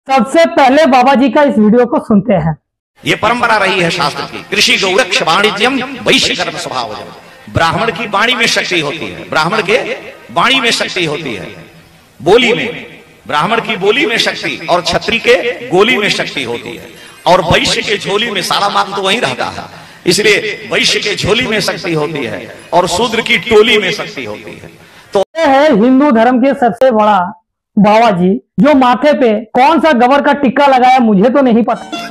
सबसे पहले बाबा जी का इस वीडियो को सुनते हैं। ये परंपरा रही है शास्त्र की। कृषि गौरक्ष वाणिज्यम वैश्य कर्म स्वभावजम। ब्राह्मण की वाणी में शक्ति होती है, ब्राह्मण के वाणी में शक्ति होती है, बोली में। ब्राह्मण की बोली में शक्ति और क्षत्रिय के गोली में शक्ति होती है, और वैश्य के झोली में सारा माल तो वहीं रहता है। इसलिए वैश्य के झोली में शक्ति होती है और शूद्र की टोली में शक्ति होती है। तो है हिंदू धर्म के सबसे बड़ा बाबा जी, जो माथे पे कौन सा गबर का टिक्का लगाया मुझे तो नहीं पता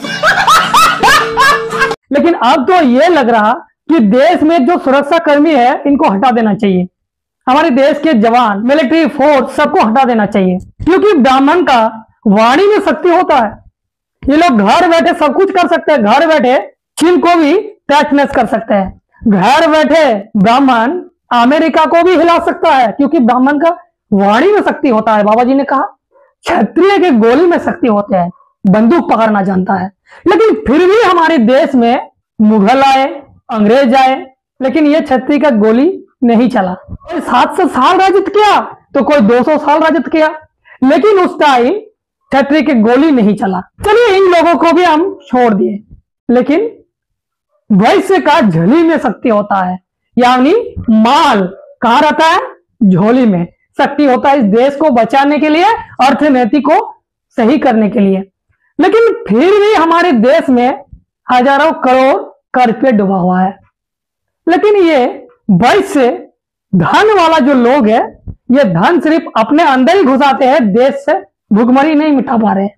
लेकिन अब तो ये लग रहा कि देश में जो सुरक्षा कर्मी है इनको हटा देना चाहिए। हमारे देश के जवान, मिलिट्री फोर्स सबको हटा देना चाहिए, क्योंकि ब्राह्मण का वाणी में शक्ति होता है। ये लोग घर बैठे सब कुछ कर सकते हैं। घर बैठे चीन को भी टच मैच कर सकते हैं। घर बैठे ब्राह्मण अमेरिका को भी हिला सकता है, क्योंकि ब्राह्मण का वाणी में शक्ति होता है। बाबा जी ने कहा क्षत्रिय के गोली में शक्ति होते हैं, बंदूक पकड़ना जानता है। लेकिन फिर भी हमारे देश में मुगल आए, अंग्रेज आए, लेकिन ये क्षत्रिय का गोली नहीं चला। कोई 700 साल राजत्व किया तो कोई 200 साल राजत्व किया, लेकिन उस टाइम क्षत्रिय के गोली नहीं चला। चलिए इन लोगों को भी हम छोड़ दिए, लेकिन वैश्य का झोली में शक्ति होता है, यानी माल कहां रहता है? झोली में शक्ति होता है, इस देश को बचाने के लिए, अर्थनीति को सही करने के लिए। लेकिन फिर भी हमारे देश में हजारों करोड़ कर्ज पे डूबा हुआ है। लेकिन ये वैश्य धन वाला जो लोग है, ये धन सिर्फ अपने अंदर ही घुसाते हैं, देश से भुखमरी नहीं मिटा पा रहे।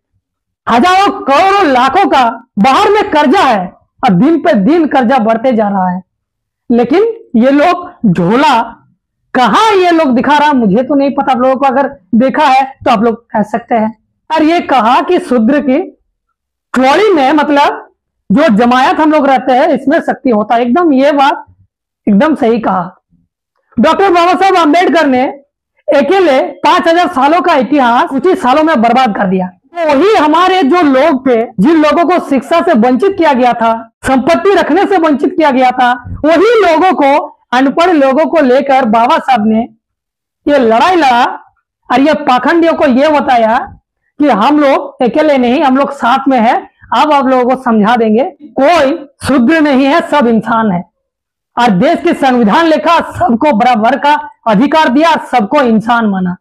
हजारों करोड़ों लाखों का बाहर में कर्जा है और दिन पे दिन कर्जा बढ़ते जा रहा है। लेकिन ये लोग झोला कहां ये लोग दिखा रहा मुझे तो नहीं पता। आप लोगों को अगर देखा है तो आप लोग कह सकते हैं। और ये कहा कि शूद्र की ट्रॉली में, मतलब जो जमायत हम लोग रहते हैं, इसमें शक्ति होता है। एकदम ये बात एकदम सही कहा। डॉक्टर बाबा साहब आम्बेडकर ने अकेले 5000 सालों का इतिहास कुछ ही सालों में बर्बाद कर दिया। वही हमारे जो लोग थे, जिन लोगों को शिक्षा से वंचित किया गया था, संपत्ति रखने से वंचित किया गया था, वही लोगों को, अनपढ़ लोगों को लेकर बाबा साहब ने ये लड़ाई लड़ा और ये पाखंडियों को ये बताया कि हम लोग अकेले नहीं, हम लोग साथ में है। अब आप लोगों को समझा देंगे, कोई शूद्र नहीं है, सब इंसान है। और देश के संविधान लिखा, सबको बराबर का अधिकार दिया, सबको इंसान माना।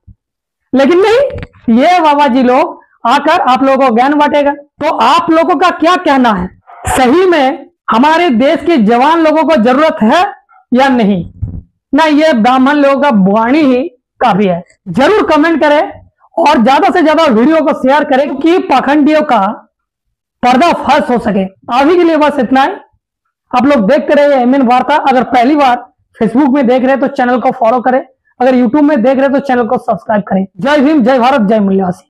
लेकिन नहीं, ये बाबा जी लोग आकर आप लोगों को ज्ञान बांटेगा। तो आप लोगों का क्या कहना है? सही में हमारे देश के जवान लोगों को जरूरत है या नहीं? ना ये ब्राह्मण लोगों का वाणी ही काफी है? जरूर कमेंट करें और ज्यादा से ज्यादा वीडियो को शेयर करें कि पाखंडियों का पर्दाफाश हो सके। अभी के लिए बस इतना ही। आप लोग देखते रहिए एमएन वार्ता। अगर पहली बार फेसबुक में देख रहे हैं तो चैनल को फॉलो करें, अगर यूट्यूब में देख रहे हैं तो चैनल को सब्सक्राइब करें। जय भीम, जय भारत, जय मूल्यवासी।